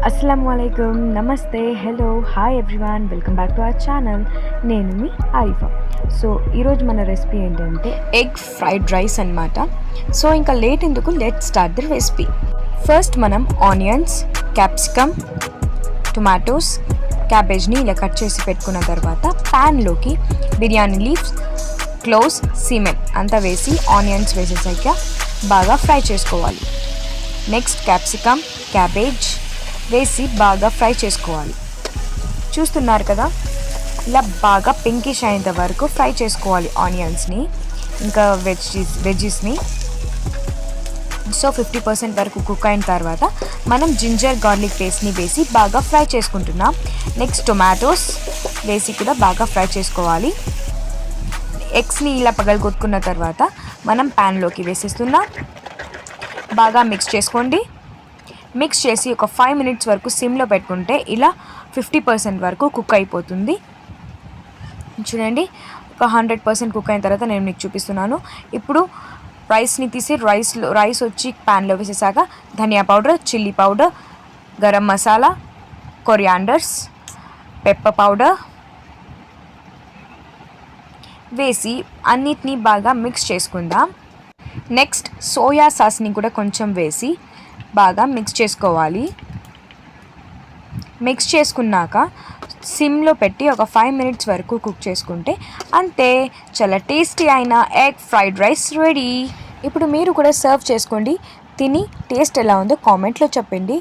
అస్సలాముఅలైకుం, నమస్తే, hello, hi everyone, welcome back to our channel. నేను మీ Arifa. So ఈరోజు మన రెసిపీ ఏంటంటే ఎగ్ ఫ్రైడ్ రైస్ అన్నమాట. సో ఇంకా లేట్ ఎందుకు, let start the recipe. First మనం ఆనియన్స్, క్యాప్సికమ్, టొమాటోస్, క్యాబేజ్ని ఇలా కట్ చేసి పెట్టుకున్న తర్వాత ప్యాన్లోకి బిర్యానీ లీవ్స్, క్లోవ్స్, సిమెన్ అంతా వేసి ఆనియన్స్ వేసేసాక బాగా ఫ్రై చేసుకోవాలి. నెక్స్ట్ క్యాప్సికమ్, క్యాబేజ్ వేసి బాగా ఫ్రై చేసుకోవాలి. చూస్తున్నారు కదా, ఇలా బాగా పింకిష్ అయ్యేంత వరకు ఫ్రై చేసుకోవాలి ఆనియన్స్ని, ఇంకా వెజ్జెస్ని. సో 50% వరకు కుక్ అయిన తర్వాత మనం జింజర్ గార్లిక్ పేస్ట్ని వేసి బాగా ఫ్రై చేసుకుంటున్నాం. నెక్స్ట్ టొమాటోస్ వేసి కూడా బాగా ఫ్రై చేసుకోవాలి. ఎగ్స్ని ఇలా పగలగొట్టుకున్న తర్వాత మనం ప్యాన్లోకి వేసేస్తున్నాం. బాగా మిక్స్ చేసుకోండి. మిక్స్ చేసి ఒక 5 minutes వరకు సిమ్లో పెట్టుకుంటే ఇలా 50% వరకు కుక్ అయిపోతుంది. చూడండి, ఒక 100% కుక్ అయిన తర్వాత నేను మీకు చూపిస్తున్నాను. ఇప్పుడు రైస్ని తీసి రైస్ వచ్చి ప్యాన్లో వేసేసాక dhania powder, chilli powder, garam masala, corianders, pepper powder వేసి అన్నిటినీ బాగా మిక్స్ చేసుకుందాం. నెక్స్ట్ సోయా సాస్ని కూడా కొంచెం వేసి బాగా మిక్స్ చేసుకోవాలి. మిక్స్ చేసుకున్నాక సిమ్లో పెట్టి ఒక 5 minutes వరకు కుక్ చేసుకుంటే అంతే, చాలా టేస్టీ అయిన ఎగ్ ఫ్రైడ్ రైస్ రెడీ. ఇప్పుడు మీరు కూడా సర్వ్ చేసుకోండి. తిని టేస్ట్ ఎలా ఉందో కామెంట్లో చెప్పండి.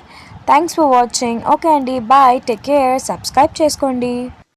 Thanks for watching. ఓకే అండి, బాయ్, టేక్ కేర్, సబ్స్క్రైబ్ చేసుకోండి.